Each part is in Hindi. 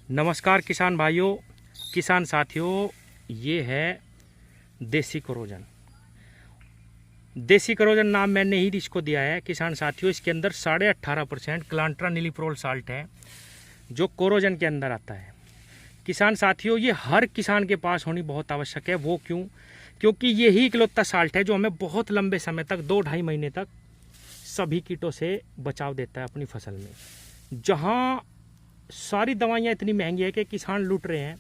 नमस्कार किसान भाइयों, किसान साथियों। ये है देसी क्रोजन। देसी क्रोजन नाम मैंने ही इसको दिया है किसान साथियों। इसके अंदर 18.5% क्लांट्रानिलीप्रोल साल्ट है जो क्रोजन के अंदर आता है। किसान साथियों, ये हर किसान के पास होनी बहुत आवश्यक है। वो क्यों? क्योंकि यही इकलौता साल्ट है जो हमें बहुत लंबे समय तक 2-2.5 महीने तक सभी कीटों से बचाव देता है अपनी फसल में। जहाँ सारी दवाइयाँ इतनी महंगी है कि किसान लूट रहे हैं।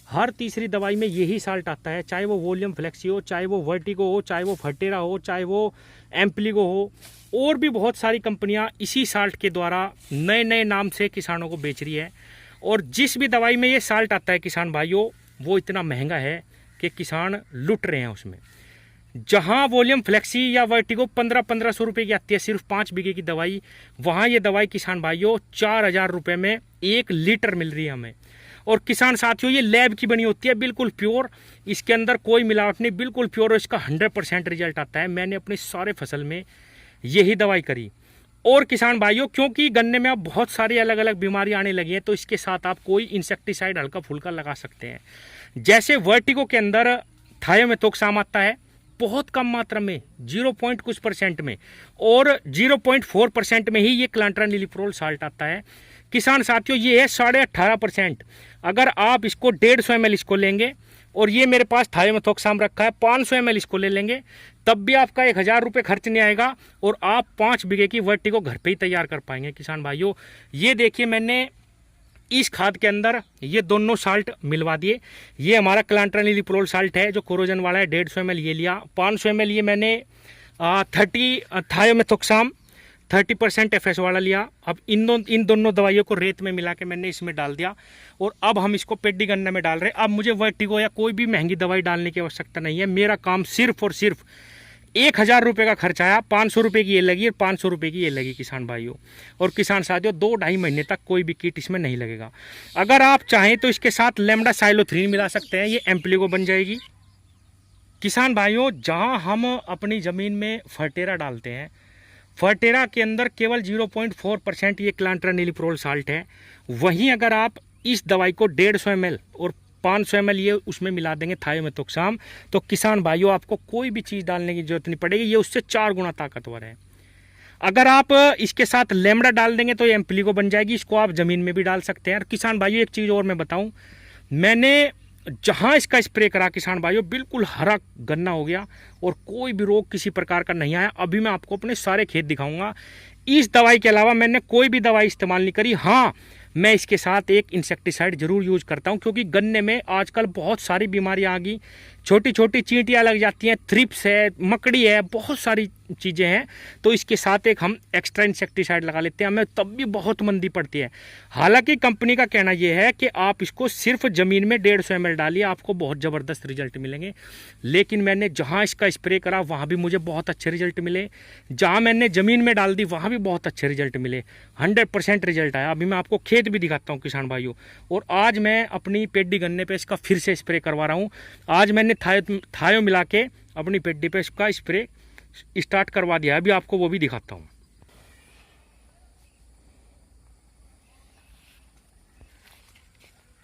हर तीसरी दवाई में यही साल्ट आता है, चाहे वो वॉल्यूम फ्लेक्सी हो, चाहे वो वर्टिगो हो, चाहे वो फर्टेरा हो, चाहे वो एम्प्लीगो हो। और भी बहुत सारी कंपनियां इसी साल्ट के द्वारा नए नए नाम से किसानों को बेच रही है। और जिस भी दवाई में ये साल्ट आता है किसान भाइयों, वो इतना महंगा है कि किसान लूट रहे हैं उसमें। जहां वॉल्यूम फ्लेक्सी या वर्टिगो 1500 रुपये की आती है सिर्फ 5 बीघे की दवाई, वहां ये दवाई किसान भाइयों 4000 रुपये में 1 लीटर मिल रही है हमें। और किसान साथियों, ये लैब की बनी होती है, बिल्कुल प्योर। इसके अंदर कोई मिलावट नहीं, बिल्कुल प्योर। और इसका 100% रिजल्ट आता है। मैंने अपने सारे फसल में यही दवाई करी। और किसान भाइयों, क्योंकि गन्ने में अब बहुत सारी अलग अलग बीमारी आने लगी हैं, तो इसके साथ आप कोई इंसेक्टिसाइड हल्का फुल्का लगा सकते हैं। जैसे वर्टिगो के अंदर थायोमेथोक्साम आता है बहुत कम मात्रा में, 0. कुछ परसेंट में, और 0.4% में ही ये क्लांट्रानिलीप्रोल साल्ट आता है। किसान साथियों, ये है 18.5%। अगर आप इसको 150 ml इसको लेंगे, और ये मेरे पास थायोमेथोक्साम रखा है 500 ml इसको ले लेंगे, तब भी आपका 1000 रुपये खर्च नहीं आएगा और आप 5 बीघे की वर्टिगो घर पे ही तैयार कर पाएंगे। किसान भाइयों, ये देखिए, मैंने इस खाद के अंदर ये दोनों साल्ट मिलवा दिए। ये हमारा क्लांट्रानिलीप्रोल साल्ट है जो क्रोजन वाला है, 150 ml ये लिया। 500 ml ये मैंने 30 थायोमेथोक्साम 30% FS वाला लिया। अब इन दोनों दवाइयों को रेत में मिला के मैंने इसमें डाल दिया, और अब हम इसको पेडी गन्ना में डाल रहे हैं। अब मुझे वर्टिगो या कोई भी महंगी दवाई डालने की आवश्यकता नहीं है। मेरा काम सिर्फ और सिर्फ 1000 रुपये का खर्च आया, 500 रुपये की ये लगी और 500 रुपये की ये लगी किसान भाइयों। और किसान साथियों, 2-2.5 महीने तक कोई भी कीट इसमें नहीं लगेगा। अगर आप चाहें तो इसके साथ लेमडा साइलोथ्रीन मिला सकते हैं, ये एम्प्लीगो बन जाएगी। किसान भाइयों, जहां हम अपनी ज़मीन में फर्टेरा डालते हैं, फर्टेरा के अंदर केवल 0.4% ये क्लांट्रानिलीप्रोल साल्ट है। वहीं अगर आप इस दवाई को 150 ml और 500 ml ये उसमें मिला देंगे थायोमेथोक्साम, तो किसान भाइयों आपको कोई भी चीज़ डालने की जरूरत नहीं पड़ेगी। ये उससे 4 गुना ताकतवर है। अगर आप इसके साथ लेमडा डाल देंगे तो ये एम्प्लीगो बन जाएगी। इसको आप ज़मीन में भी डाल सकते हैं। और किसान भाइयों, एक चीज़ और मैं बताऊं, मैंने जहां इसका स्प्रे करा किसान भाइयों, बिल्कुल हरा गन्ना हो गया और कोई भी रोग किसी प्रकार का नहीं आया। अभी मैं आपको अपने सारे खेत दिखाऊंगा। इस दवाई के अलावा मैंने कोई भी दवाई इस्तेमाल नहीं करी। हाँ, मैं इसके साथ एक इंसेक्टिसाइड जरूर यूज करता हूं, क्योंकि गन्ने में आजकल बहुत सारी बीमारियां आ गई। छोटी छोटी चींटियां लग जाती हैं, थ्रिप्स है, मकड़ी है, बहुत सारी चीज़ें हैं। तो इसके साथ एक हम एक्स्ट्रा इंसेक्टिसाइड लगा लेते हैं, हमें तब भी बहुत मंदी पड़ती है। हालांकि कंपनी का कहना यह है कि आप इसको सिर्फ ज़मीन में 150 ml डालिए, आपको बहुत ज़बरदस्त रिजल्ट मिलेंगे। लेकिन मैंने जहाँ इसका स्प्रे करा वहाँ भी मुझे बहुत अच्छे रिजल्ट मिले। जहाँ मैंने ज़मीन में डाल दी वहाँ भी बहुत अच्छे रिजल्ट मिले। 100% रिजल्ट आया। अभी मैं आपको खेत भी दिखाता हूँ किसान भाइयों। और आज मैं अपनी पेडी गन्ने पे इसका फिर से स्प्रे करवा रहा हूँ। आज मैंने थायो मिला के अपनी पेडी पे इसका स्प्रे स्टार्ट करवा दिया। अभी आपको वो भी दिखाता हूँ।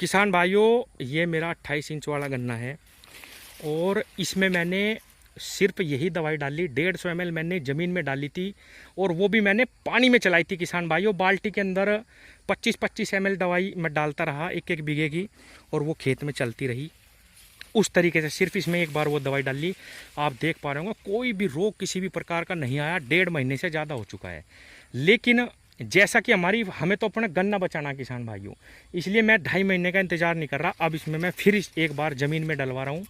किसान भाइयों, ये मेरा 28 इंच वाला गन्ना है और इसमें मैंने सिर्फ यही दवाई डाली। 150 ml मैंने ज़मीन में डाली थी, और वो भी मैंने पानी में चलाई थी किसान भाइयों। बाल्टी के अंदर 25-25 ml दवाई मैं डालता रहा 1-1 बीघे की, और वो खेत में चलती रही उस तरीके से। सिर्फ इसमें एक बार वो दवाई डाली। आप देख पा रहे होंगे कोई भी रोग किसी भी प्रकार का नहीं आया। 1.5 महीने से ज़्यादा हो चुका है। लेकिन जैसा कि हमें तो अपना गन्ना बचाना किसान भाइयों, इसलिए मैं 2.5 महीने का इंतजार नहीं कर रहा। अब इसमें मैं फिर एक बार ज़मीन में डलवा रहा हूँ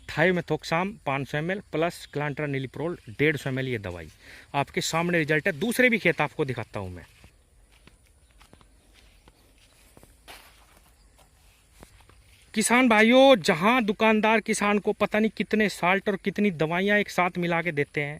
थायोमेथोक्साम 500 ml प्लस क्लांट्रानिलीप्रोल 150 ml ये दवाई। आपके सामने रिजल्ट है। दूसरे भी खेत आपको दिखाता हूँ मैं। किसान भाइयों, जहां दुकानदार किसान को पता नहीं कितने साल्ट और कितनी दवाइयां एक साथ मिला के देते हैं,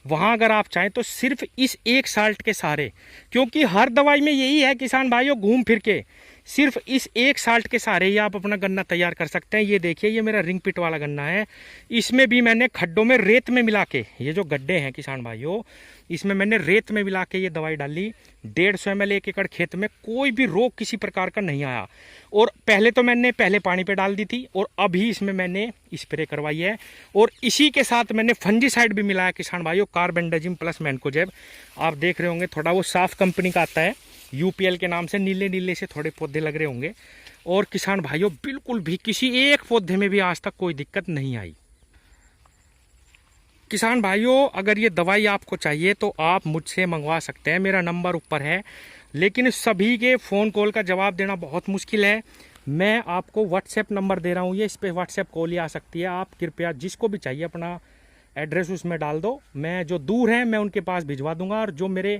वहां अगर आप चाहें तो सिर्फ इस एक साल्ट के सहारे, क्योंकि हर दवाई में यही है किसान भाइयों घूम फिर के सिर्फ इस एक साल्ट के सहारे ही आप अपना गन्ना तैयार कर सकते हैं। ये देखिए, ये मेरा रिंग पिट वाला गन्ना है। इसमें भी मैंने खड्डों में रेत में मिला के, ये जो गड्ढे हैं किसान भाइयों, इसमें मैंने रेत में मिला के ये दवाई डाली। 150 ml 1 एकड़ खेत में, कोई भी रोग किसी प्रकार का नहीं आया। और पहले तो मैंने पहले पानी पे डाल दी थी और अभी इसमें मैंने स्प्रे करवाई है। और इसी के साथ मैंने फंजीसाइड भी मिलाया किसान भाइयों, कार्बेंडाजिम प्लस मैनकोजेब। आप देख रहे होंगे, थोड़ा वो साफ कंपनी का आता है, यूपीएल के नाम से, नीले नीले से थोड़े पौधे लग रहे होंगे। और किसान भाइयों, बिल्कुल भी किसी एक पौधे में भी आज तक कोई दिक्कत नहीं आई। किसान भाइयों, अगर ये दवाई आपको चाहिए तो आप मुझसे मंगवा सकते हैं, मेरा नंबर ऊपर है। लेकिन सभी के फ़ोन कॉल का जवाब देना बहुत मुश्किल है। मैं आपको व्हाट्सएप नंबर दे रहा हूँ, ये इस पर व्हाट्सएप कॉल ही आ सकती है। आप कृपया जिसको भी चाहिए अपना एड्रेस उसमें डाल दो, मैं जो दूर हैं मैं उनके पास भिजवा दूंगा, और जो मेरे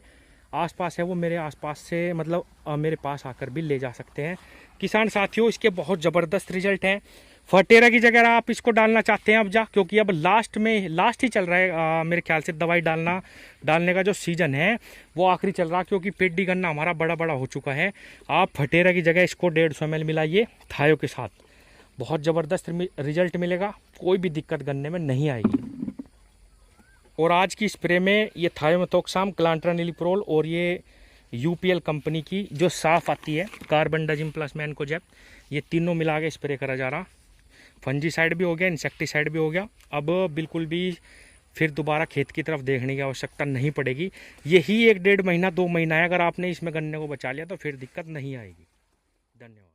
आसपास है वो मेरे आसपास से मतलब मेरे पास आकर भी ले जा सकते हैं। किसान साथियों, इसके बहुत ज़बरदस्त रिजल्ट हैं। फटेरा की जगह आप इसको डालना चाहते हैं अब क्योंकि अब लास्ट ही चल रहा है, मेरे ख्याल से दवाई डालने का जो सीज़न है वो आखिरी चल रहा, क्योंकि पेडी गन्ना हमारा बड़ा बड़ा हो चुका है। आप फटेरा की जगह इसको 150 ml मिलाइए थायो के साथ, बहुत ज़बरदस्त रिजल्ट मिलेगा, कोई भी दिक्कत गन्ने में नहीं आएगी। और आज की स्प्रे में ये थायोमेथोक्साम, क्लांट्रानिलीप्रोल और ये यूपीएल कंपनी की जो साफ आती है कार्बेंडाजिम प्लस मैनकोजेब, ये तीनों मिला के स्प्रे करा जा रहा। फंजीसाइड भी हो गया, इंसेक्टिसाइड भी हो गया। अब बिल्कुल भी फिर दोबारा खेत की तरफ देखने की आवश्यकता नहीं पड़ेगी। यही 1 डेढ़ महीना 2 महीना है, अगर आपने इसमें गन्ने को बचा लिया तो फिर दिक्कत नहीं आएगी। धन्यवाद।